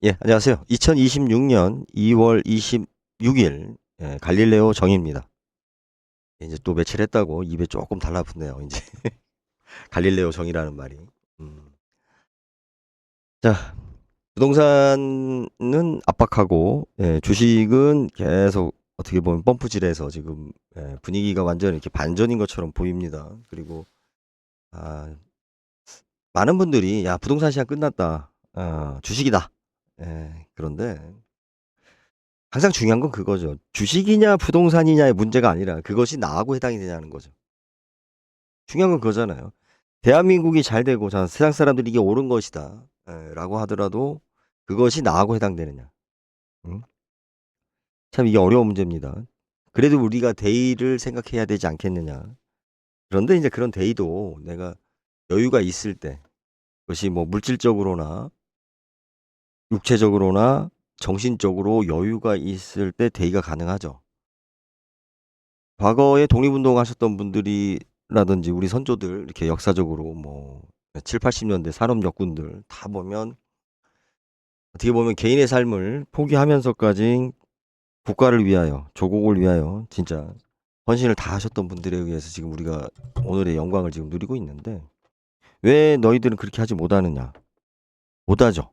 예, 안녕하세요. 2026년 2월 26일 갈릴레오 정입니다. 이제 또 며칠 했다고 입에 조금 달라붙네요. 이제 갈릴레오 정이라는 말이. 음. 자, 부동산은 압박하고 주식은 계속 어떻게 보면 펌프질해서 지금 분위기가 완전 이렇게 반전인 것처럼 보입니다. 그리고 아, 많은 분들이 야 부동산 시장 끝났다. 주식이다. 그런데 항상 중요한 건 그거죠. 주식이냐 부동산이냐의 문제가 아니라 그것이 나하고 해당이 되냐는 거죠. 중요한 건 그거잖아요. 대한민국이 잘 되고 세상 사람들이 이게 옳은 것이다 라고 하더라도 그것이 나하고 해당되느냐. 응? 참 이게 어려운 문제입니다. 그래도 우리가 대의를 생각해야 되지 않겠느냐. 그런데 이제 그런 대의도 내가 여유가 있을 때 그것이 뭐 물질적으로나 육체적으로나 정신적으로 여유가 있을 때 대의가 가능하죠. 과거에 독립운동 하셨던 분들이라든지 우리 선조들 이렇게 역사적으로 뭐 7, 80년대 산업 역군들 다 보면 어떻게 보면 개인의 삶을 포기하면서까지 국가를 위하여 조국을 위하여 진짜 헌신을 다 하셨던 분들에 의해서 지금 우리가 오늘의 영광을 지금 누리고 있는데 왜 너희들은 그렇게 하지 못하느냐? 못하죠.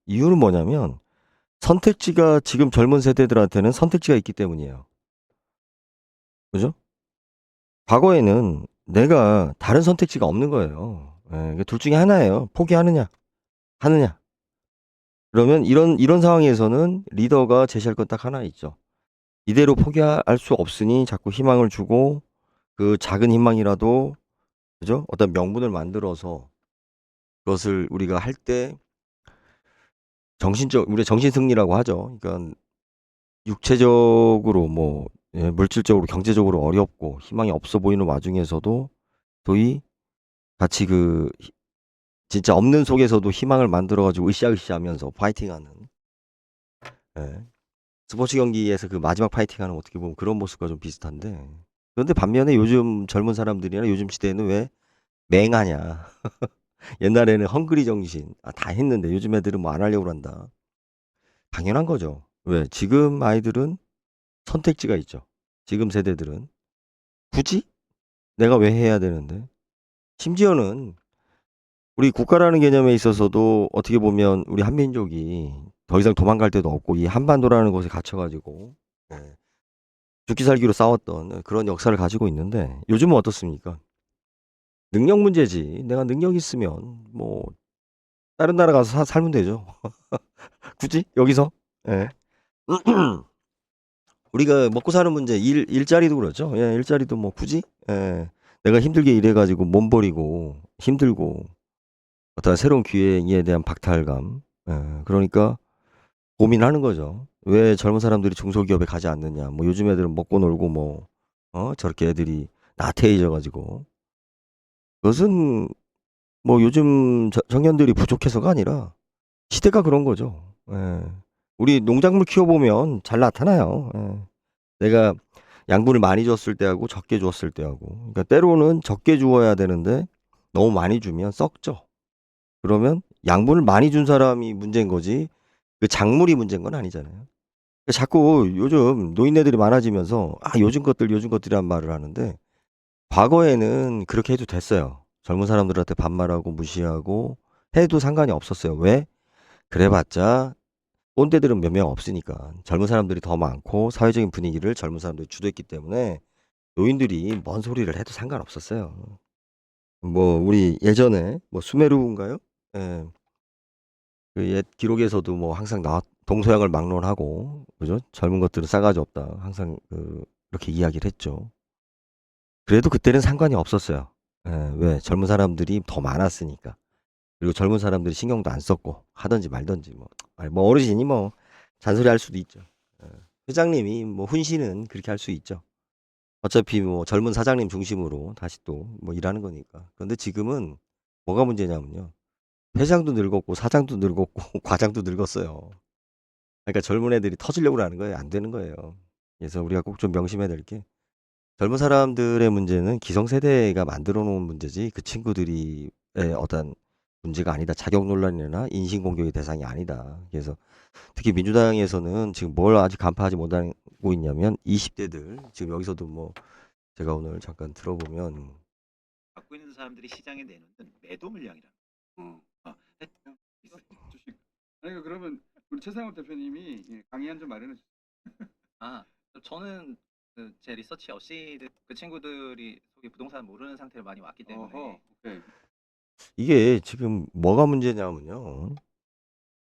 이유는 뭐냐면 선택지가 지금 젊은 세대들한테는 선택지가 있기 때문이에요. 그죠? 과거에는 내가 다른 선택지가 없는 거예요. 둘 중에 하나예요. 포기하느냐, 하느냐. 그러면 이런 상황에서는 리더가 제시할 건 딱 하나 있죠. 이대로 포기할 수 없으니 자꾸 희망을 주고 그 작은 희망이라도 그죠? 어떤 명분을 만들어서 그것을 우리가 할 때 우리 정신 승리라고 하죠. 그러니까 육체적으로 뭐 물질적으로 경제적으로 어렵고 희망이 없어 보이는 와중에서도 소위 같이 진짜 없는 속에서도 희망을 만들어가지고 으쌰으쌰하면서 파이팅하는 예. 스포츠 경기에서 그 마지막 파이팅하는 어떻게 보면 그런 모습과 좀 비슷한데 그런데 반면에 요즘 젊은 사람들이나 요즘 시대에는 왜 맹하냐 옛날에는 헝그리 정신 다 했는데 요즘 애들은 뭐 안 하려고 한다 당연한 거죠. 왜 지금 아이들은 선택지가 있죠. 지금 세대들은 굳이 내가 왜 해야 되는데 심지어는 우리 국가라는 개념에 있어서도 어떻게 보면 우리 한민족이 더 이상 도망갈 데도 없고 이 한반도라는 곳에 갇혀가지고 예, 죽기 살기로 싸웠던 그런 역사를 가지고 있는데 요즘은 어떻습니까? 능력 문제지. 내가 능력 있으면 뭐 다른 나라 가서 살면 되죠. 굳이 여기서? 예. 우리가 먹고 사는 문제, 일자리도 그렇죠. 예, 일자리도 뭐 굳이? 예. 내가 힘들게 일해가지고 몸 버리고 힘들고 어떤 새로운 기회에 대한 박탈감. 예, 그러니까 고민하는 거죠. 왜 젊은 사람들이 중소기업에 가지 않느냐. 뭐 요즘 애들은 먹고 놀고 뭐, 저렇게 애들이 나태해져 가지고. 그것은 뭐 요즘 청년들이 부족해서가 아니라 시대가 그런 거죠. 예. 우리 농작물 키워보면 잘 나타나요. 예. 내가 양분을 많이 줬을 때하고 적게 줬을 때하고. 그러니까 때로는 적게 주어야 되는데 너무 많이 주면 썩죠. 그러면 양분을 많이 준 사람이 문제인 거지 그 작물이 문제인 건 아니잖아요. 자꾸 요즘 노인네들이 많아지면서 요즘 것들이란 말을 하는데 과거에는 그렇게 해도 됐어요. 젊은 사람들한테 반말하고 무시하고 해도 상관이 없었어요. 왜? 그래봤자 꼰대들은 몇 명 없으니까 젊은 사람들이 더 많고 사회적인 분위기를 젊은 사람들이 주도했기 때문에 노인들이 뭔 소리를 해도 상관없었어요. 뭐 우리 예전에 뭐 수메르인가요? 예. 그 옛 기록에서도 뭐 항상 동서양을 막론하고 그죠? 젊은 것들은 싸가지 없다. 항상 그렇게 이야기를 했죠. 그래도 그때는 상관이 없었어요. 예, 왜? 젊은 사람들이 더 많았으니까. 그리고 젊은 사람들이 신경도 안 썼고 하든지 말든지 뭐. 아니, 뭐 어르신이 뭐 잔소리 할 수도 있죠. 예. 회장님이 뭐 훈시는 그렇게 할 수 있죠. 어차피 뭐 젊은 사장님 중심으로 다시 또 뭐 일하는 거니까. 그런데 지금은 뭐가 문제냐면요. 회장도 늙었고 사장도 늙었고 과장도 늙었어요. 그러니까 젊은 애들이 터지려고 하는 거예요. 안 되는 거예요. 그래서 우리가 꼭 좀 명심해야 될 게 젊은 사람들의 문제는 기성세대가 만들어 놓은 문제지 그 친구들이 어떤 문제가 아니다. 자격 논란이나 인신 공격의 대상이 아니다. 그래서 특히 민주당에서는 지금 뭘 아직 간파하지 못하고 있냐면 20대들 지금 여기서도 뭐 제가 오늘 잠깐 들어보면 갖고 있는 사람들이 시장에 내놓는 매도 물량이라. 주식. 아니 그러면 우리 최상욱 대표님이 강의 한 점 마련해 주세요. 저는 제 리서치 없이 그 친구들이 속에 부동산 모르는 상태로 많이 왔기 때문에 어허, 오케이. 이게 지금 뭐가 문제냐면요.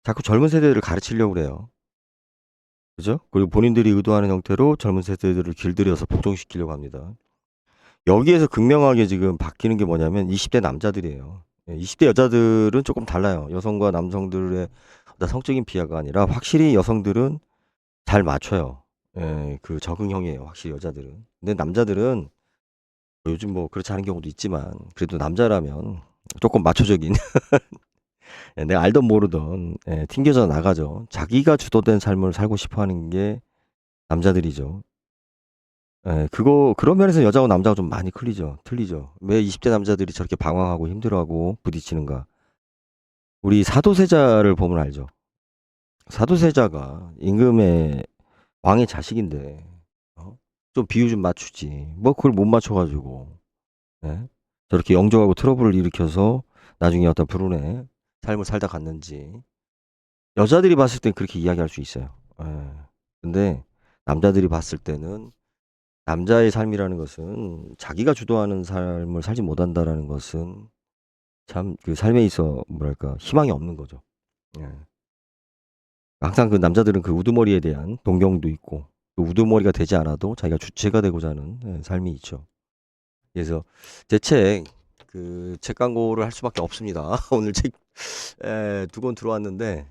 자꾸 젊은 세대들을 가르치려고 그래요. 그죠? 그리고 본인들이 의도하는 형태로 젊은 세대들을 길들여서 복종시키려고 합니다. 여기에서 극명하게 지금 바뀌는 게 뭐냐면 20대 남자들이에요. 20대 여자들은 조금 달라요. 여성과 남성들의 어떤 성적인 비하가 아니라 확실히 여성들은 잘 맞춰요. 그 적응형이에요. 확실히 여자들은. 근데 남자들은 요즘 뭐 그렇지 않은 경우도 있지만 그래도 남자라면 조금 마초적인 내가 알던 모르던 튕겨져 나가죠. 자기가 주도된 삶을 살고 싶어 하는 게 남자들이죠. 그런 면에서 여자하고 남자가 좀 많이 틀리죠. 왜 20대 남자들이 저렇게 방황하고 힘들어하고 부딪히는가. 우리 사도세자를 보면 알죠. 사도세자가 임금의 왕의 자식인데, 좀 비유 좀 맞추지. 뭐 그걸 못 맞춰가지고, 예? 저렇게 영조하고 트러블을 일으켜서 나중에 어떤 불운의 삶을 살다 갔는지. 여자들이 봤을 땐 그렇게 이야기할 수 있어요. 근데 남자들이 봤을 때는 남자의 삶이라는 것은 자기가 주도하는 삶을 살지 못한다라는 것은 참 그 삶에 있어 뭐랄까 희망이 없는 거죠. 예. 항상 그 남자들은 그 우두머리에 대한 동경도 있고 그 우두머리가 되지 않아도 자기가 주체가 되고자 하는 삶이 있죠. 그래서 제 책 광고를 할 수밖에 없습니다. 오늘 책 두 권 들어왔는데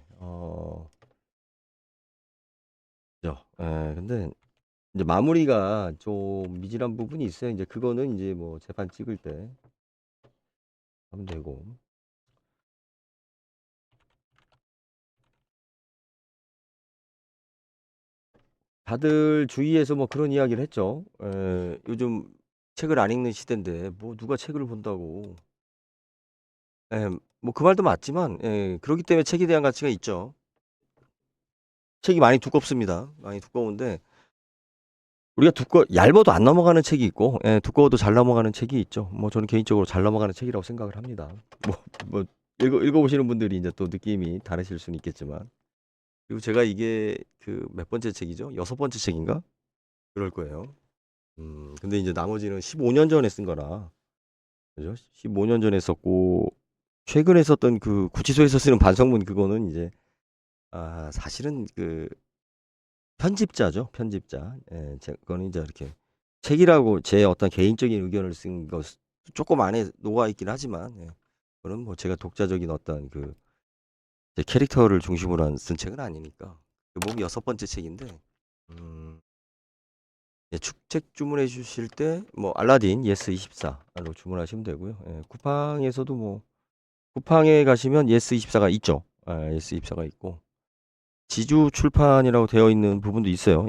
근데 이제 마무리가 좀 미진한 부분이 있어요. 이제 그거는 이제 뭐 재판 찍을 때 하면 되고. 다들 주위에서 뭐 그런 이야기를 했죠. 요즘 책을 안 읽는 시대인데 뭐 누가 책을 본다고. 뭐 그 말도 맞지만 그렇기 때문에 책에 대한 가치가 있죠. 책이 많이 두껍습니다. 많이 두꺼운데 우리가 얇아도 안 넘어가는 책이 있고 두꺼워도 잘 넘어가는 책이 있죠. 뭐 저는 개인적으로 잘 넘어가는 책이라고 생각을 합니다. 뭐 읽어보시는 분들이 이제 또 느낌이 다르실 수는 있겠지만 그리고 제가 이게 그 몇 번째 책이죠? 6번째 책인가? 그럴 거예요. 근데 이제 나머지는 15년 전에 쓴 거라 그죠? 15년 전에 썼고 최근에 썼던 그 구치소에서 쓰는 반성문 그거는 이제 사실은 그 편집자죠. 편집자. 그거는 이제 이렇게 책이라고 제 어떤 개인적인 의견을 쓴 것 조금 안에 녹아 있긴 하지만 그건 뭐 제가 독자적인 어떤 그 제 캐릭터를 중심으로 한 쓴 책은 아니니까 그 몸이 6번째 책인데 축책 주문해 주실 때 뭐 알라딘 예스24로 주문하시면 되고요. 쿠팡에서도 뭐 쿠팡에 가시면 예스24가 있죠. 예스24가 있고 지주 출판이라고 되어 있는 부분도 있어요.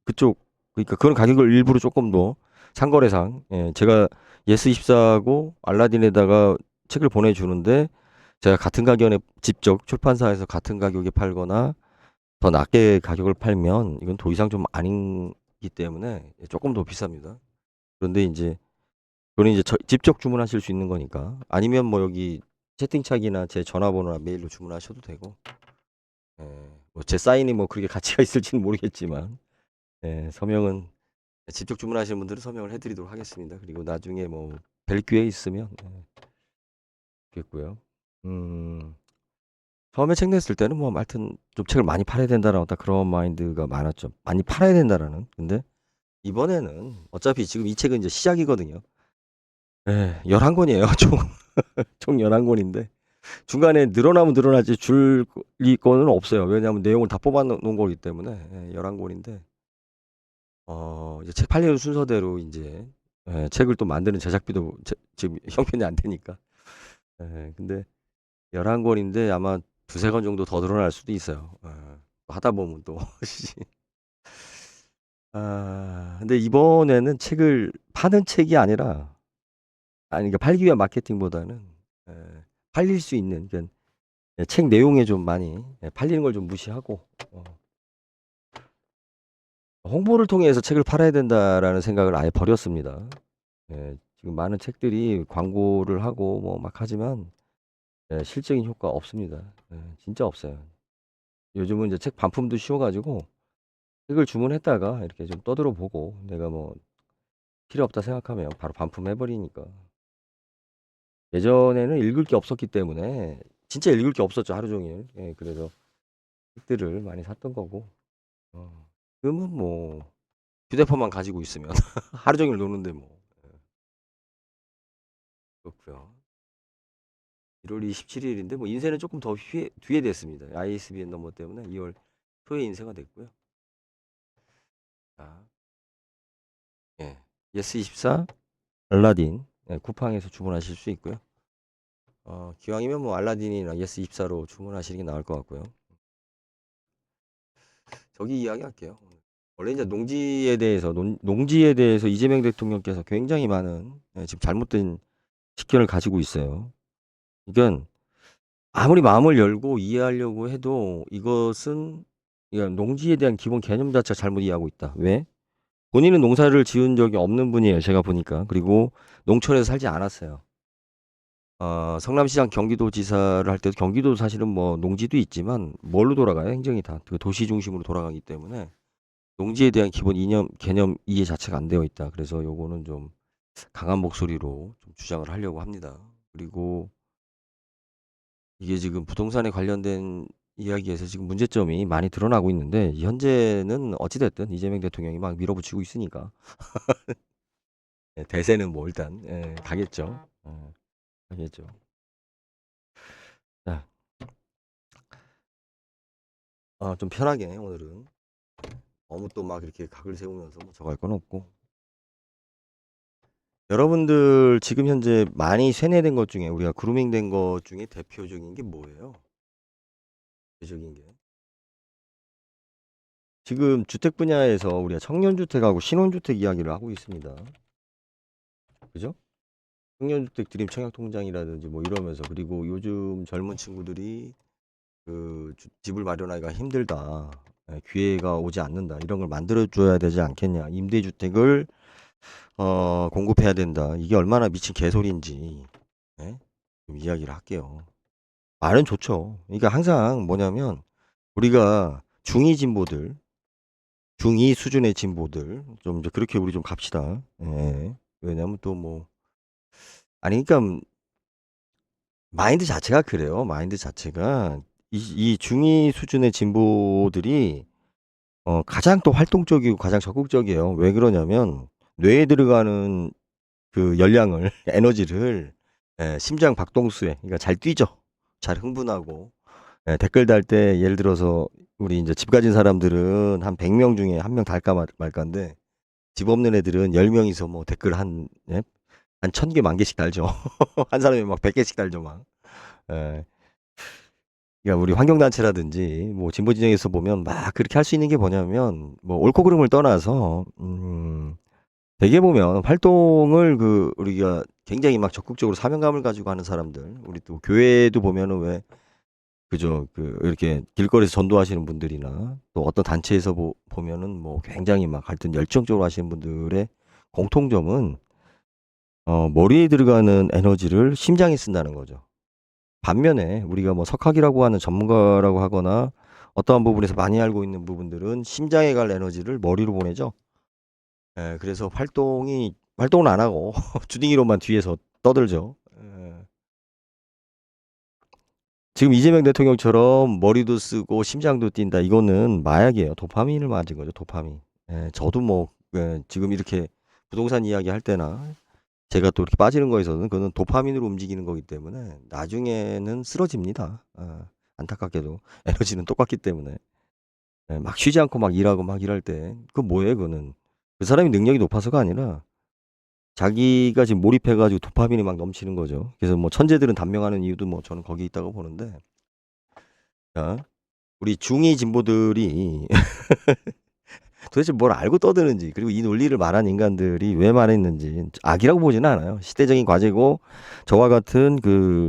그쪽 그러니까 그런 가격을 일부러 조금 더 상거래상 제가 예스24고 알라딘에다가 책을 보내주는데 제가 같은 가격에 직접 출판사에서 같은 가격에 팔거나 더 낮게 가격을 팔면 이건 더 이상 좀 아니기 때문에 조금 더 비쌉니다. 그런데 이제 그건 이제 직접 주문하실 수 있는 거니까 아니면 뭐 여기 채팅창이나 제 전화번호나 메일로 주문하셔도 되고 뭐 제 사인이 뭐 그렇게 가치가 있을지는 모르겠지만 서명은 직접 주문하시는 분들은 서명을 해드리도록 하겠습니다. 그리고 나중에 뭐 뵐 기회 있으면 좋겠고요. 처음에 책 냈을 때는 뭐 하여튼 좀 책을 많이 팔아야 된다라는 딱 그런 마인드가 많았죠. 많이 팔아야 된다라는. 근데 이번에는 어차피 지금 이 책은 이제 시작이거든요. 11권이에요. 총 11권인데 중간에 늘어나면 늘어나지 줄일 거는 없어요. 왜냐하면 내용을 다 뽑아 놓은 거기 때문에 11권인데 이제 책 팔리는 순서대로 이제 책을 또 만드는 제작비도 지금 형편이 안 되니까. 근데 11권인데 아마 두세 권 정도 더 늘어날 수도 있어요. 하다 보면 또. 근데 이번에는 책을 파는 책이 아니라, 아니, 그러니까 팔기 위한 마케팅보다는 팔릴 수 있는 그러니까 책 내용에 좀 많이 팔리는 걸 좀 무시하고 홍보를 통해서 책을 팔아야 된다라는 생각을 아예 버렸습니다. 지금 많은 책들이 광고를 하고 뭐 막 하지만 실적인 효과 없습니다. 진짜 없어요. 요즘은 이제 책 반품도 쉬워가지고 책을 주문했다가 이렇게 좀 떠들어 보고 내가 뭐 필요 없다 생각하면 바로 반품해 버리니까. 예전에는 읽을 게 없었기 때문에 진짜 읽을 게 없었죠, 하루 종일. 그래서 책들을 많이 샀던 거고. 지금은 뭐 휴대폰만 가지고 있으면 하루 종일 노는데 뭐. 그렇고요. 1월 27일인데 뭐 인쇄는 조금 더 뒤에 됐습니다. ISBN 넘버 때문에 2월 초에 인쇄가 됐고요. 자, 예스24 알라딘 쿠팡에서 주문하실 수 있고요. 기왕이면 뭐 알라딘이나 예스24로 주문하시는 게 나을 것 같고요. 저기 이야기할게요. 원래 이제 농지에 대해서 이재명 대통령께서 굉장히 많은 지금 잘못된 식견을 가지고 있어요. 그러니까 아무리 마음을 열고 이해하려고 해도 이것은 그러니까 농지에 대한 기본 개념 자체가 잘못 이해하고 있다. 왜? 본인은 농사를 지은 적이 없는 분이에요. 제가 보니까. 그리고 농촌에서 살지 않았어요. 성남시장 경기도지사를 할 때도 경기도 사실은 뭐 농지도 있지만 뭘로 돌아가요? 행정이 다 그 도시 중심으로 돌아가기 때문에 농지에 대한 기본 이념, 개념 이해 자체가 안 되어 있다. 그래서 요거는 좀 강한 목소리로 좀 주장을 하려고 합니다. 그리고 이게 지금 부동산에 관련된 이야기에서 지금 문제점이 많이 드러나고 있는데 현재는 어찌됐든 이재명 대통령이 막 밀어붙이고 있으니까 대세는 뭐 일단 가겠죠. 가겠죠. 자, 좀 편하게 오늘은 너무 또 막 이렇게 각을 세우면서 뭐 저거 할 건 없고 여러분들 지금 현재 많이 세뇌된 것 중에 우리가 그루밍된 것 중에 대표적인 게 뭐예요? 대표적인 게 지금 주택 분야에서 우리가 청년주택하고 신혼주택 이야기를 하고 있습니다. 그죠? 청년주택 드림 청약통장이라든지 뭐 이러면서 그리고 요즘 젊은 친구들이 그 집을 마련하기가 힘들다. 기회가 오지 않는다. 이런 걸 만들어줘야 되지 않겠냐. 임대주택을 공급해야 된다. 이게 얼마나 미친 개소리인지 좀 이야기를 할게요. 말은 좋죠. 그러니까 항상 뭐냐면 우리가 중위 진보들, 중위 수준의 진보들 좀 이제 그렇게 우리 좀 갑시다. 왜냐면 또 뭐 아니 그러니까 마인드 자체가 그래요. 마인드 자체가 이 중위 수준의 진보들이 가장 또 활동적이고 가장 적극적이에요. 왜 그러냐면 뇌에 들어가는 그 열량을 에너지를 심장 박동수에 그러니까 잘 뛰죠. 잘 흥분하고 댓글 달 때 예를 들어서 우리 이제 집 가진 사람들은 한 100명 중에 한 명 달까 말까인데 집 없는 애들은 10명이서 뭐 댓글 한 1000개 만 개씩 달죠. 한 사람이 막 100개씩 달죠 막. 예. 그러니까 우리 환경단체라든지 뭐 진보 진영에서 보면 막 그렇게 할 수 있는 게 뭐냐면 뭐 옳고 그름을 떠나서 대개 보면 활동을 그 우리가 굉장히 막 적극적으로 사명감을 가지고 하는 사람들 우리 또 교회도 보면은 왜 그죠 그 이렇게 길거리에서 전도하시는 분들이나 또 어떤 단체에서 보면은 뭐 굉장히 막 하여튼 열정적으로 하시는 분들의 공통점은 머리에 들어가는 에너지를 심장에 쓴다는 거죠. 반면에 우리가 뭐 석학이라고 하는 전문가라고 하거나 어떠한 부분에서 많이 알고 있는 부분들은 심장에 갈 에너지를 머리로 보내죠. 그래서 활동을 안 하고 주둥이로만 뒤에서 떠들죠. 지금 이재명 대통령처럼 머리도 쓰고 심장도 뛴다. 이거는 마약이에요. 도파민을 맞은 거죠. 도파민. 저도 뭐 지금 이렇게 부동산 이야기 할 때나 제가 또 이렇게 빠지는 거에서는 그거는 도파민으로 움직이는 거기 때문에 나중에는 쓰러집니다. 안타깝게도 에너지는 똑같기 때문에 막 쉬지 않고 막 일하고 막 일할 때 그거 뭐예요? 그거는 그 사람이 능력이 높아서가 아니라 자기가 지금 몰입해가지고 도파민이 막 넘치는 거죠. 그래서 뭐 천재들은 단명하는 이유도 뭐 저는 거기 있다고 보는데 자, 우리 중위 진보들이 도대체 뭘 알고 떠드는지, 그리고 이 논리를 말한 인간들이 왜 말했는지 악이라고 보지는 않아요. 시대적인 과제고, 저와 같은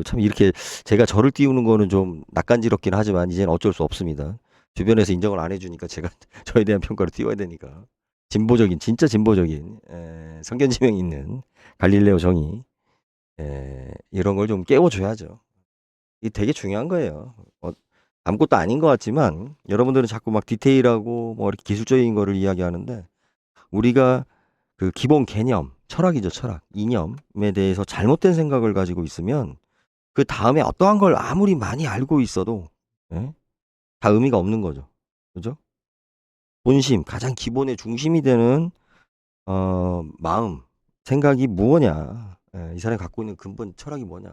참 이렇게 제가 저를 띄우는 거는 좀 낯간지럽긴 하지만 이제는 어쩔 수 없습니다. 주변에서 인정을 안 해주니까 제가 저에 대한 평가를 띄워야 되니까. 진보적인, 진짜 진보적인, 성견지명 있는 갈릴레오 정의, 이런 걸 좀 깨워줘야죠. 이게 되게 중요한 거예요. 아무것도 아닌 것 같지만 여러분들은 자꾸 막 디테일하고 뭐 이렇게 기술적인 거를 이야기하는데, 우리가 그 기본 개념, 철학이죠, 철학. 이념에 대해서 잘못된 생각을 가지고 있으면 그 다음에 어떠한 걸 아무리 많이 알고 있어도 예? 다 의미가 없는 거죠. 그죠? 본심, 가장 기본의 중심이 되는 마음, 생각이 무엇냐. 이 사람이 갖고 있는 근본 철학이 뭐냐.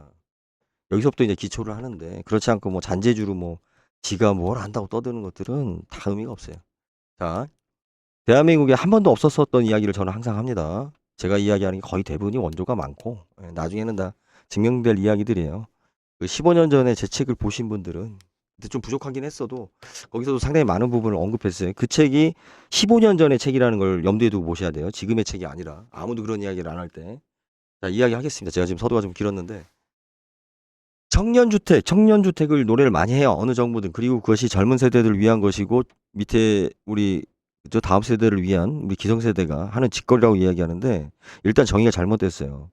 여기서부터 이제 기초를 하는데, 그렇지 않고 뭐 잔재주로 뭐 지가 뭘 안다고 떠드는 것들은 다 의미가 없어요. 자, 대한민국에 한 번도 없었었던 이야기를 저는 항상 합니다. 제가 이야기하는 게 거의 대부분이 원조가 많고 나중에는 다 증명될 이야기들이에요. 그 15년 전에 제 책을 보신 분들은 그때 좀 부족하긴 했어도 거기서도 상당히 많은 부분을 언급했어요. 그 책이 15년 전의 책이라는 걸 염두에 두고 보셔야 돼요. 지금의 책이 아니라. 아무도 그런 이야기를 안 할 때. 자, 이야기 하겠습니다. 제가 지금 서두가 좀 길었는데, 청년주택을 노래를 많이 해요. 어느 정부든. 그리고 그것이 젊은 세대들을 위한 것이고, 밑에 우리 저 다음 세대를 위한 우리 기성세대가 하는 짓거리라고 이야기하는데, 일단 정의가 잘못됐어요.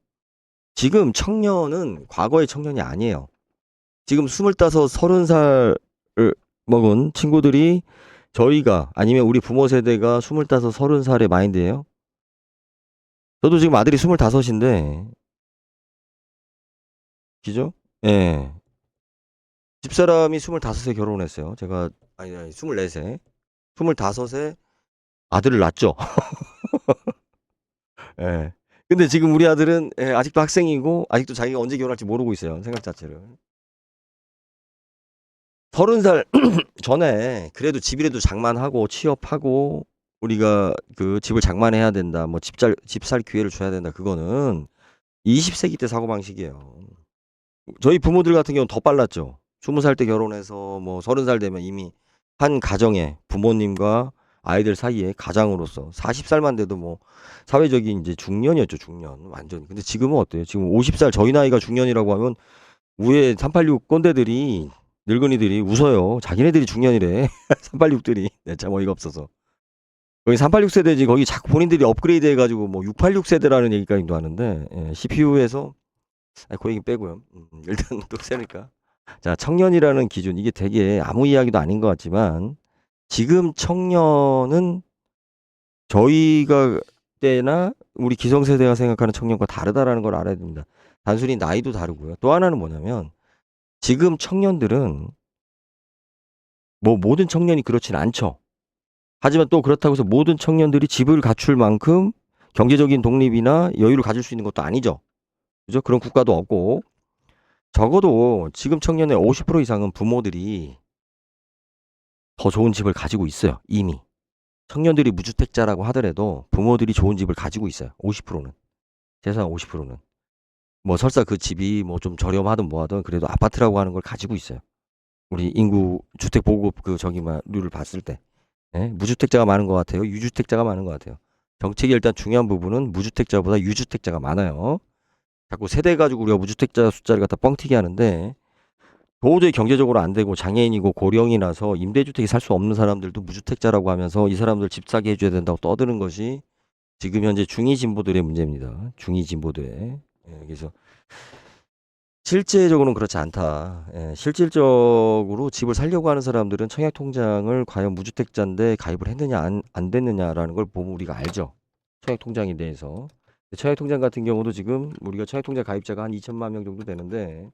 지금 청년은 과거의 청년이 아니에요. 지금 25, 30살을 먹은 친구들이 저희가 아니면 우리 부모 세대가 25, 30살의 마인드예요. 저도 지금 아들이 25인데, 그죠? 예. 집사람이 25세 결혼했어요. 제가, 아니, 24세. 25세 아들을 낳았죠. 예. 근데 지금 우리 아들은 아직도 학생이고, 아직도 자기가 언제 결혼할지 모르고 있어요. 생각 자체를. 30살 전에 그래도 집이라도 장만하고 취업하고 우리가 그 집을 장만해야 된다. 뭐 집 살 기회를 줘야 된다. 그거는 20세기 때 사고방식이에요. 저희 부모들 같은 경우는 더 빨랐죠. 20살 때 결혼해서 뭐 30살 되면 이미 한 가정에 부모님과 아이들 사이에 가장으로서 40살만 돼도 뭐 사회적인 이제 중년이었죠, 중년. 완전. 근데 지금은 어때요? 지금 50살 저희 나이가 중년이라고 하면 위에 386 꼰대들이, 늙은이들이 웃어요. 자기네들이 중년이래. 386들이. 네, 참 어이가 없어서. 거기 386 세대지, 거기 자꾸 본인들이 업그레이드 해가지고 뭐 686 세대라는 얘기까지도 하는데, CPU에서, 그 얘기 빼고요. 일단 또 세니까. 자, 청년이라는 기준, 이게 되게 아무 이야기도 아닌 것 같지만, 지금 청년은 저희가 때나 우리 기성세대가 생각하는 청년과 다르다라는 걸 알아야 됩니다. 단순히 나이도 다르고요. 또 하나는 뭐냐면, 지금 청년들은 뭐 모든 청년이 그렇진 않죠. 하지만 또 그렇다고 해서 모든 청년들이 집을 갖출 만큼 경제적인 독립이나 여유를 가질 수 있는 것도 아니죠. 그죠? 그런 국가도 없고, 적어도 지금 청년의 50% 이상은 부모들이 더 좋은 집을 가지고 있어요. 이미. 청년들이 무주택자라고 하더라도 부모들이 좋은 집을 가지고 있어요. 50%는. 최소한 50%는. 뭐 설사 그 집이 뭐 좀 저렴하든 뭐하든 그래도 아파트라고 하는 걸 가지고 있어요. 우리 인구 주택 보급 류를 봤을 때. 무주택자가 많은 것 같아요. 유주택자가 많은 것 같아요. 정책이 일단 중요한 부분은 무주택자보다 유주택자가 많아요. 자꾸 세대 가지고 우리가 무주택자 숫자를 갖다 뻥튀기 하는데, 도저히 경제적으로 안 되고 장애인이고 고령이라서 임대주택에 살 수 없는 사람들도 무주택자라고 하면서 이 사람들 집 사게 해줘야 된다고 떠드는 것이 지금 현재 중위 진보들의 문제입니다. 중위 진보들의. 그래서 실제적으로는 그렇지 않다. 실질적으로 집을 살려고 하는 사람들은 청약통장을 과연 무주택자인데 가입을 했느냐 안 됐느냐라는 걸 보면 우리가 알죠. 청약통장에 대해서. 청약통장 같은 경우도 지금 우리가 청약통장 가입자가 한 2천만 명 정도 되는데,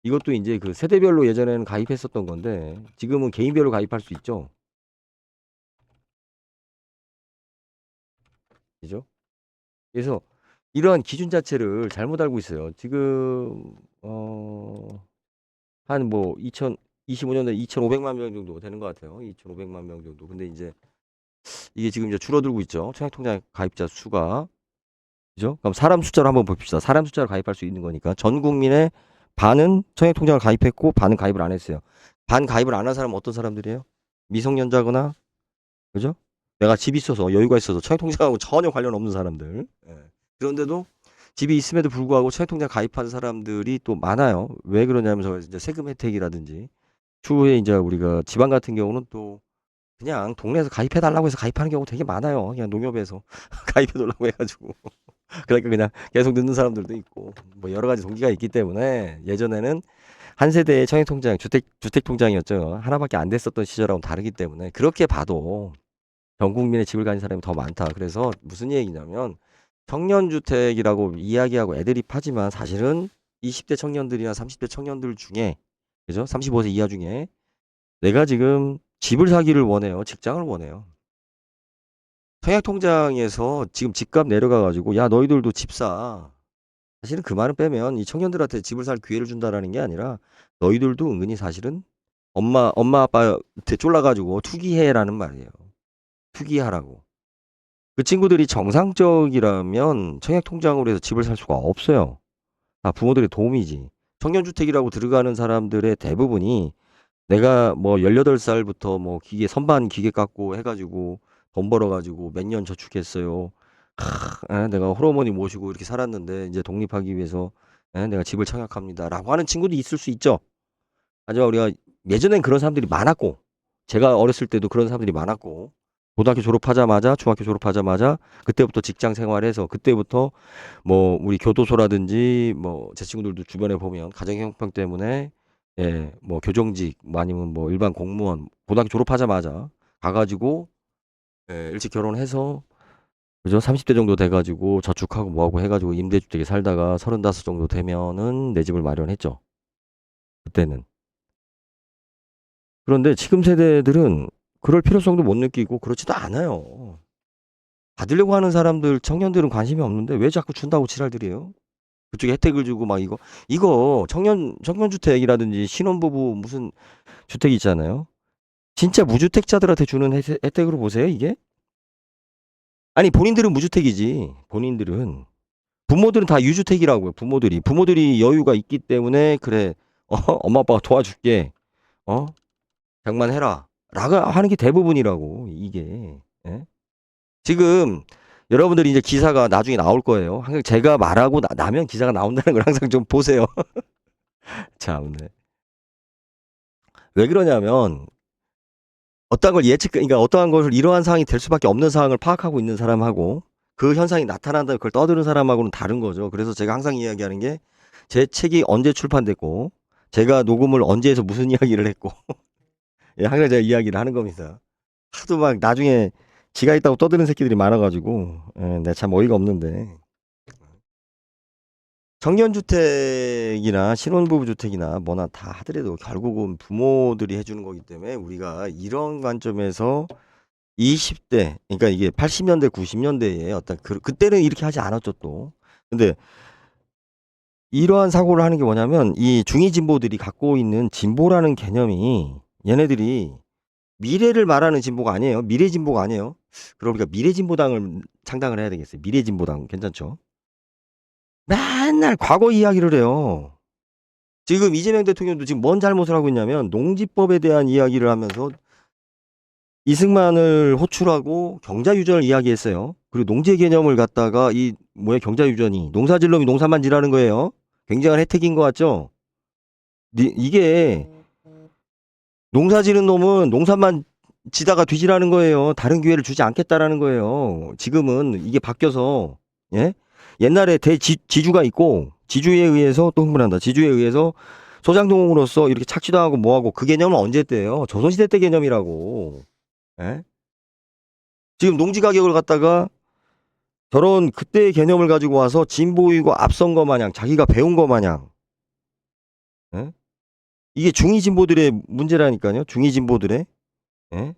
이것도 이제 그 세대별로 예전에는 가입했었던 건데 지금은 개인별로 가입할 수 있죠. 그죠? 그래서 이러한 기준 자체를 잘못 알고 있어요. 지금 한 뭐 2025년에 2,500만 명 정도 되는 것 같아요. 2,500만 명 정도. 근데 이제 이게 지금 이제 줄어들고 있죠. 청약통장 가입자 수가. 그죠? 그럼 사람 숫자로 한번 봅시다. 사람 숫자로 가입할 수 있는 거니까 전 국민의 반은 청약통장을 가입했고 반은 가입을 안 했어요. 반 가입을 안 한 사람은 어떤 사람들이에요? 미성년자거나, 그죠? 내가 집이 있어서 여유가 있어서 청약통장하고 전혀 관련 없는 사람들. 예. 그런데도 집이 있음에도 불구하고 청약통장 가입한 사람들이 또 많아요. 왜 그러냐면 저 이제 세금 혜택이라든지 추후에 이제 우리가 지방 같은 경우는 또 그냥 동네에서 가입해 달라고 해서 가입하는 경우 되게 많아요. 그냥 농협에서 가입해 달라고 해가지고 그러니까 그냥 계속 넣는 사람들도 있고 뭐 여러 가지 동기가 있기 때문에 예전에는 한 세대의 청약통장 주택통장이었죠. 하나밖에 안 됐었던 시절하고는 다르기 때문에 그렇게 봐도 전 국민의 집을 가진 사람이 더 많다. 그래서 무슨 얘기냐면 청년주택이라고 이야기하고 애드립하지만 사실은 20대 청년들이나 30대 청년들 중에 그죠? 35세 이하 중에 내가 지금 집을 사기를 원해요. 직장을 원해요. 청약통장에서 지금 집값 내려가가지고 야 너희들도 집 사. 사실은 그 말은 빼면 이 청년들한테 집을 살 기회를 준다라는 게 아니라 너희들도 은근히 사실은 엄마 아빠한테 쫄라가지고 투기해라는 말이에요. 투기하라고. 그 친구들이 정상적이라면 청약통장으로 해서 집을 살 수가 없어요. 다 부모들의 도움이지. 청년주택이라고 들어가는 사람들의 대부분이 내가 뭐 18살부터 뭐 기계 선반 기계 깎고 해가지고 돈 벌어가지고 몇 년 저축했어요. 내가 홀어머니 모시고 이렇게 살았는데 이제 독립하기 위해서 내가 집을 청약합니다라고 하는 친구도 있을 수 있죠. 하지만 우리가 예전엔 그런 사람들이 많았고 제가 어렸을 때도 그런 사람들이 많았고 고등학교 졸업하자마자 중학교 졸업하자마자 그때부터 직장 생활해서 그때부터 뭐 우리 교도소라든지 뭐 제 친구들도 주변에 보면 가정형편 때문에 뭐 교정직 뭐 아니면 뭐 일반 공무원 고등학교 졸업하자마자 가가지고 일찍 결혼해서 그죠? 30대 정도 돼가지고 저축하고 뭐하고 해가지고 임대주택에 살다가 35 정도 되면은 내 집을 마련했죠. 그때는. 그런데 지금 세대들은 그럴 필요성도 못 느끼고 그렇지도 않아요. 받으려고 하는 사람들, 청년들은 관심이 없는데 왜 자꾸 준다고 지랄들이에요? 그쪽에 혜택을 주고 막 이거 청년주택이라든지 신혼부부 무슨 주택 있잖아요. 진짜 무주택자들한테 주는 혜택으로 보세요, 이게? 아니, 본인들은 무주택이지. 본인들은. 부모들은 다 유주택이라고요, 부모들이. 부모들이 여유가 있기 때문에, 그래, 엄마 아빠가 도와줄게. 장만해라. 라고 하는 게 대부분이라고, 이게. 예? 지금, 여러분들이 이제 기사가 나중에 나올 거예요. 항상 제가 말하고 나면 기사가 나온다는 걸 항상 좀 보세요. 참, 네. 왜 그러냐면, 그러니까 어떠한 것을 이러한 상황이 될 수밖에 없는 상황을 파악하고 있는 사람하고, 그 현상이 나타난다 그걸 떠드는 사람하고는 다른 거죠. 그래서 제가 항상 이야기하는 게, 제 책이 언제 출판됐고, 제가 녹음을 언제 해서 무슨 이야기를 했고, 예, 항상 제가 이야기를 하는 겁니다. 하도 막 나중에 지가 있다고 떠드는 새끼들이 많아가지고, 내가 참 어이가 없는데. 청년주택이나 신혼부부주택이나 뭐나 다 하더라도 결국은 부모들이 해주는 거기 때문에 우리가 이런 관점에서 20대, 그러니까 이게 80년대, 90년대에 어떤 그때는 이렇게 하지 않았죠 또. 근데 이러한 사고를 하는 게 뭐냐면 이 중위 진보들이 갖고 있는 진보라는 개념이 얘네들이 미래를 말하는 진보가 아니에요. 미래 진보가 아니에요. 그럼 우리가 미래 진보당을 창당을 해야 되겠어요. 미래 진보당 괜찮죠? 맨날 과거 이야기를 해요. 지금 이재명 대통령도 지금 뭔 잘못을 하고 있냐면 농지법에 대한 이야기를 하면서 이승만을 호출하고 경자유전을 이야기했어요. 그리고 농지 개념을 갖다가 이 뭐야 경자유전이 농사질 놈이 농사만 지라는 거예요. 굉장한 혜택인 것 같죠? 이게 농사지는 놈은 농사만 지다가 뒤지라는 거예요. 다른 기회를 주지 않겠다라는 거예요. 지금은 이게 바뀌어서 예? 옛날에 지주가 있고 지주에 의해서 또 흥분한다. 지주에 의해서 소장농으로서 이렇게 착취당하고 뭐하고 그 개념은 언제 때예요? 조선시대 때 개념이라고. 예? 지금 농지 가격을 갖다가 저런 그때의 개념을 가지고 와서 진보이고 앞선 거 마냥 자기가 배운 거 마냥 예? 이게 중위 진보들의 문제라니까요. 중위 진보들의 예?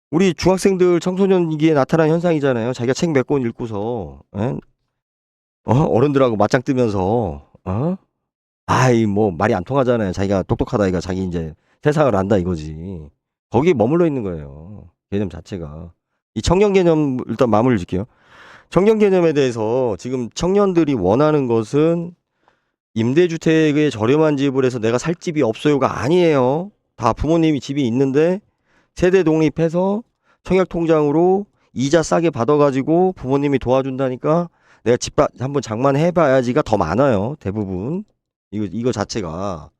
우리 중학생들 청소년기에 나타난 현상이잖아요. 자기가 책 몇 권 읽고서 예? 어른들하고 맞짱 뜨면서 아이 뭐 말이 안 통하잖아요. 자기가 똑똑하다 이거 자기 이제 세상을 안다 이거지. 거기에 머물러 있는 거예요. 개념 자체가. 이 청년 개념 일단 마무리를 짓게요. 청년 개념에 대해서 지금 청년들이 원하는 것은 임대주택에 저렴한 집을 해서 내가 살 집이 없어요가 아니에요. 다 부모님이 집이 있는데 세대 독립해서 청약 통장으로 이자 싸게 받아가지고 부모님이 도와준다니까 내가 집 한번 장만해봐야지가 더 많아요. 대부분 이거 자체가.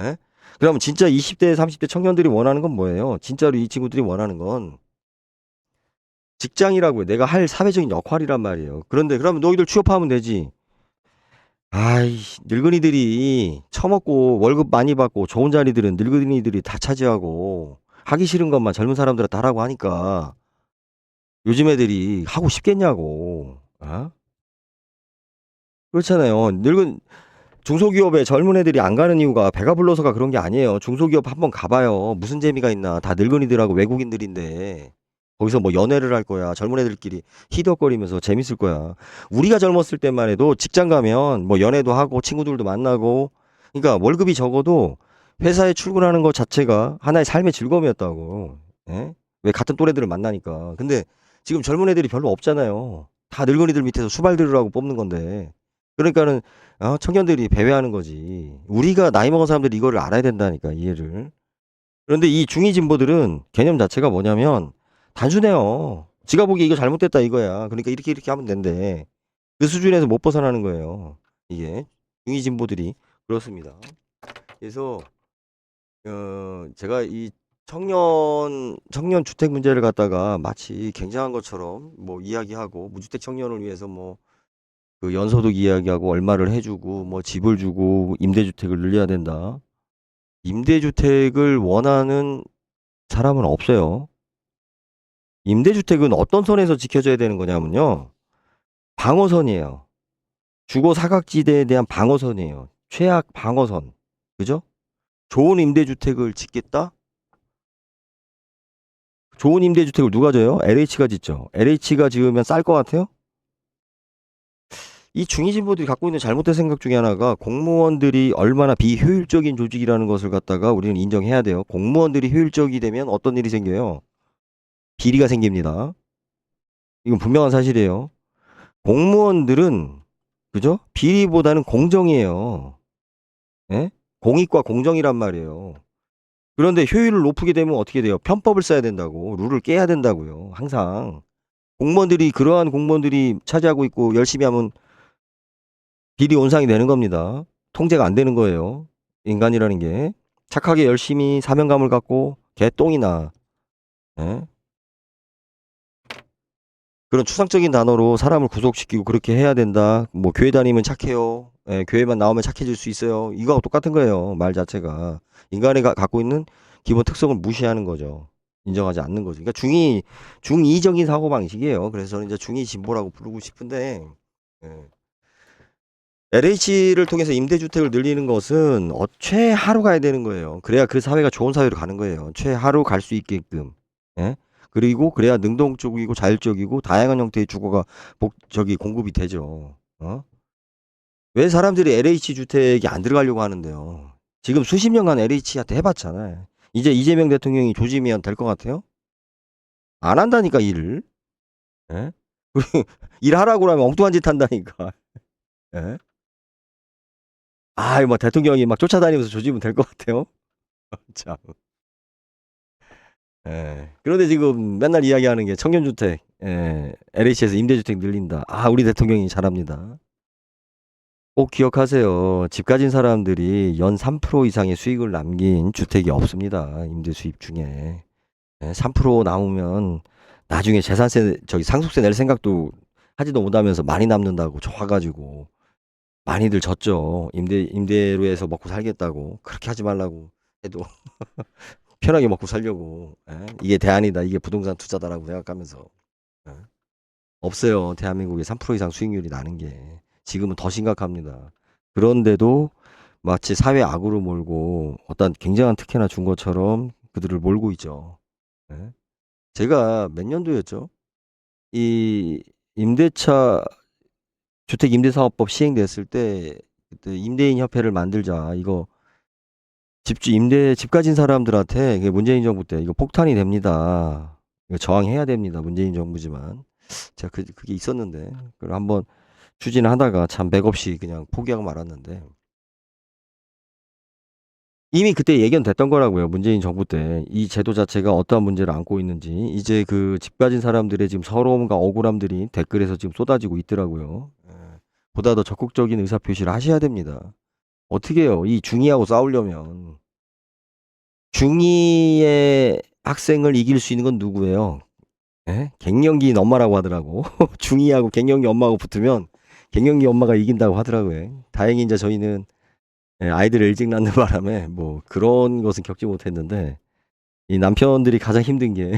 예? 그러면 진짜 20대 30대 청년들이 원하는 건 뭐예요? 진짜로 이 친구들이 원하는 건 직장이라고요. 내가 할 사회적인 역할이란 말이에요. 그런데 그러면 너희들 취업하면 되지. 아이, 늙은이들이 처먹고 월급 많이 받고 좋은 자리들은 늙은이들이 다 차지하고 하기 싫은 것만 젊은 사람들한테 하라고 하니까 요즘 애들이 하고 싶겠냐고. 어? 그렇잖아요. 중소기업에 젊은 애들이 안 가는 이유가 배가 불러서가 그런 게 아니에요. 중소기업 한번 가봐요. 무슨 재미가 있나. 다 늙은이들하고 외국인들인데 거기서 뭐 연애를 할 거야. 젊은 애들끼리 히덕거리면서 재밌을 거야. 우리가 젊었을 때만 해도 직장 가면 뭐 연애도 하고 친구들도 만나고 그러니까 월급이 적어도 회사에 출근하는 것 자체가 하나의 삶의 즐거움이었다고. 예? 왜 같은 또래들을 만나니까. 근데 지금 젊은 애들이 별로 없잖아요. 다 늙은이들 밑에서 수발 들으라고 뽑는 건데. 그러니까는 청년들이 배회하는 거지. 우리가 나이 먹은 사람들이 이거를 알아야 된다니까, 이해를. 그런데 이 중위 진보들은 개념 자체가 뭐냐면 단순해요. 지가 보기에 이거 잘못됐다 이거야. 그러니까 이렇게 하면 된대. 그 수준에서 못 벗어나는 거예요. 이게 중위 진보들이 그렇습니다. 그래서 제가 이 청년 주택 문제를 갖다가 마치 굉장한 것처럼 뭐 이야기하고 무주택 청년을 위해서 뭐 그 연소득 이야기하고 얼마를 해주고 뭐 집을 주고 임대주택을 늘려야 된다. 임대주택을 원하는 사람은 없어요. 임대주택은 어떤 선에서 지켜져야 되는 거냐면요. 방어선이에요. 주거 사각지대에 대한 방어선이에요. 최악 방어선. 그죠? 좋은 임대주택을 짓겠다? 좋은 임대주택을 누가 져요? LH가 짓죠. LH가 지으면 쌀 것 같아요? 이 중위진보들이 갖고 있는 잘못된 생각 중에 하나가 공무원들이 얼마나 비효율적인 조직이라는 것을 갖다가 우리는 인정해야 돼요. 공무원들이 효율적이 되면 어떤 일이 생겨요? 비리가 생깁니다. 이건 분명한 사실이에요. 공무원들은 그죠? 비리보다는 공정이에요. 예? 공익과 공정이란 말이에요. 그런데 효율을 높이게 되면 어떻게 돼요? 편법을 써야 된다고, 룰을 깨야 된다고요. 항상 그러한 공무원들이 차지하고 있고 열심히 하면 비리 온상이 되는 겁니다. 통제가 안 되는 거예요. 인간이라는 게 착하게 열심히 사명감을 갖고 개똥이나 예? 그런 추상적인 단어로 사람을 구속시키고 그렇게 해야 된다. 뭐 교회 다니면 착해요. 예, 교회만 나오면 착해질 수 있어요. 이거하고 똑같은 거예요. 말 자체가 인간이 갖고 있는 기본 특성을 무시하는 거죠. 인정하지 않는 거죠. 그러니까 중이적인 사고 방식이에요. 그래서 저는 이제 중이 진보라고 부르고 싶은데 예. LH를 통해서 임대주택을 늘리는 것은 최하로 가야 되는 거예요. 그래야 그 사회가 좋은 사회로 가는 거예요. 최하로 갈 수 있게끔. 예? 그리고 그래야 능동적이고 자율적이고 다양한 형태의 주거가 공급이 되죠. 왜 사람들이 LH 주택이 안 들어가려고 하는데요? 지금 수십 년간 LH한테 해봤잖아요. 이제 이재명 대통령이 조지면 될 것 같아요? 안 한다니까 일을. 예? 일하라고 하면 엉뚱한 짓 한다니까. 예? 뭐 대통령이 막 쫓아다니면서 조지면 될 것 같아요. 참. 예. 그런데 지금 맨날 이야기하는 게 청년주택, LH에서 임대주택 늘린다. 우리 대통령이 잘합니다. 꼭 기억하세요. 집 가진 사람들이 연 3% 이상의 수익을 남긴 주택이 없습니다. 임대 수입 중에. 3% 남으면 나중에 상속세 낼 생각도 하지도 못하면서 많이 남는다고 좋아가지고 많이들 졌죠. 임대로 해서 먹고 살겠다고. 그렇게 하지 말라고 해도 편하게 먹고 살려고. 이게 대안이다. 이게 부동산 투자다라고 생각하면서. 예. 없어요. 대한민국에 3% 이상 수익률이 나는 게. 지금은 더 심각합니다. 그런데도 마치 사회 악으로 몰고 어떤 굉장한 특혜나 준 것처럼 그들을 몰고 있죠. 예. 제가 몇 년도였죠? 이 주택 임대사업법 시행됐을 때 그때 임대인 협회를 만들자. 이거 집 가진 사람들한테 이게 문재인 정부 때 이거 폭탄이 됩니다. 이거 저항해야 됩니다. 문재인 정부지만. 제가 그게 있었는데, 그걸 한번 추진하다가 참 맥없이 그냥 포기하고 말았는데, 이미 그때 예견됐던 거라고요. 문재인 정부 때. 이 제도 자체가 어떠한 문제를 안고 있는지. 이제 그 집 가진 사람들의 지금 서러움과 억울함들이 댓글에서 지금 쏟아지고 있더라고요. 예. 보다 더 적극적인 의사표시를 하셔야 됩니다. 어떻게 해요? 이 중2하고 싸우려면. 중2의 학생을 이길 수 있는 건 누구예요? 예? 갱년기인 엄마라고 하더라고. 중2하고 갱년기 엄마하고 붙으면 갱년기 엄마가 이긴다고 하더라고요. 다행히 이제 저희는 아이들을 일찍 낳는 바람에 뭐 그런 것은 겪지 못했는데 이 남편들이 가장 힘든 게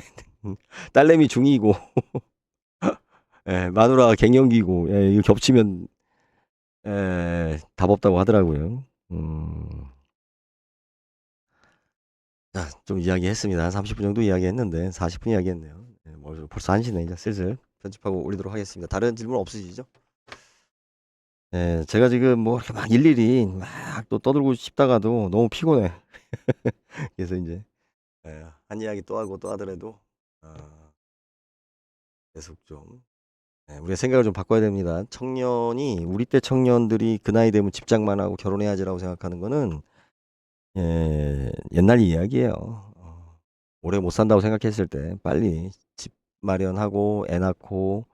딸내미 중2고 마누라가 갱년기고 이거 겹치면 답 없다고 하더라고요. 자, 좀 이야기했습니다. 한 30분 정도 이야기했는데 40분 이야기했네요. 뭐 벌써 1시네. 이제 슬슬 편집하고 올리도록 하겠습니다. 다른 질문 없으시죠? 제가 지금 뭐 이렇게 막 일일이 막 또 떠들고 싶다가도 너무 피곤해. 그래서 이제 한 이야기 또 하고 또 하더라도 계속 좀 우리가 생각을 좀 바꿔야 됩니다. 청년이 우리 때 청년들이 그 나이 되면 집장만 하고 결혼해야지라고 생각하는 거는 옛날 이야기예요. 오래 못 산다고 생각했을 때 빨리 집 마련하고 애 낳고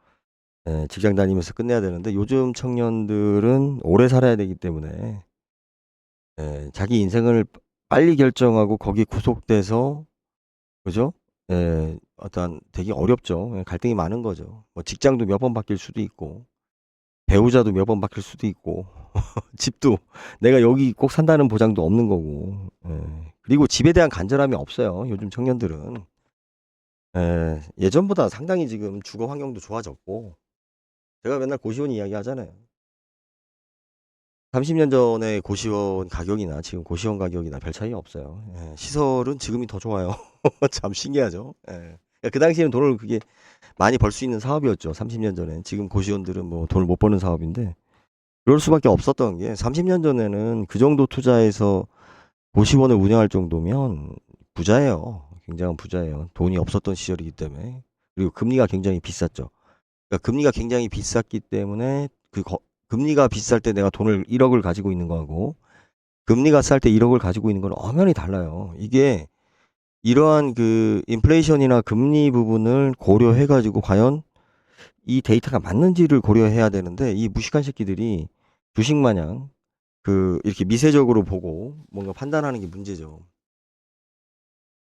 직장 다니면서 끝내야 되는데 요즘 청년들은 오래 살아야 되기 때문에 자기 인생을 빨리 결정하고 거기 구속돼서 그죠? 어떤 되게 어렵죠. 갈등이 많은 거죠. 뭐 직장도 몇 번 바뀔 수도 있고 배우자도 몇 번 바뀔 수도 있고 집도 내가 여기 꼭 산다는 보장도 없는 거고 그리고 집에 대한 간절함이 없어요. 요즘 청년들은 예전보다 상당히 지금 주거 환경도 좋아졌고 제가 맨날 고시원 이야기 하잖아요. 30년 전에 고시원 가격이나 지금 고시원 가격이나 별 차이가 없어요. 시설은 지금이 더 좋아요. 참 신기하죠. 그 당시에는 돈을 그게 많이 벌 수 있는 사업이었죠. 30년 전에. 지금 고시원들은 뭐 돈을 못 버는 사업인데 그럴 수밖에 없었던 게 30년 전에는 그 정도 투자해서 고시원을 운영할 정도면 부자예요. 굉장한 부자예요. 돈이 없었던 시절이기 때문에. 그리고 금리가 굉장히 비쌌죠. 그러니까 금리가 굉장히 비쌌기 때문에 금리가 비쌀 때 내가 돈을 1억을 가지고 있는 거하고 금리가 쌀 때 1억을 가지고 있는 건 엄연히 달라요. 이게 이러한 그 인플레이션이나 금리 부분을 고려해 가지고 과연 이 데이터가 맞는지를 고려해야 되는데 이 무식한 새끼들이 주식 마냥 그 이렇게 미세적으로 보고 뭔가 판단하는 게 문제죠.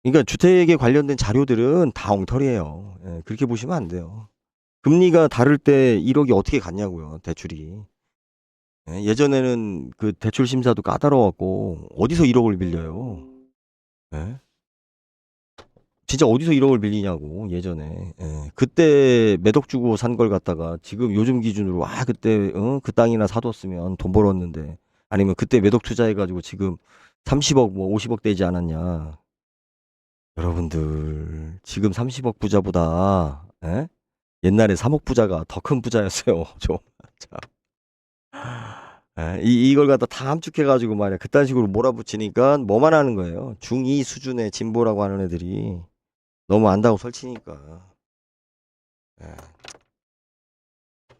그러니까 주택에 관련된 자료들은 다 엉터리예요. 그렇게 보시면 안 돼요. 금리가 다를 때 1억이 어떻게 갔냐고요, 대출이. 예전에는 그 대출 심사도 까다로웠고 어디서 1억을 빌려요. 진짜 어디서 1억을 빌리냐고 예전에. 그때 몇 억 주고 산 걸 갖다가 지금 요즘 기준으로 그때 그 땅이나 사뒀으면 돈 벌었는데 아니면 그때 몇 억 투자해가지고 지금 30억 뭐 50억 되지 않았냐. 여러분들 지금 30억 부자보다 옛날에 3억 부자가 더 큰 부자였어요. 좀. 참. 이걸 갖다 다 함축해가지고 말이야. 그딴 식으로 몰아붙이니까 뭐만 하는 거예요. 중2 수준의 진보라고 하는 애들이 너무 안다고 설치니까.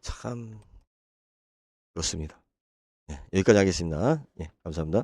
참, 그렇습니다. 여기까지 하겠습니다. 감사합니다.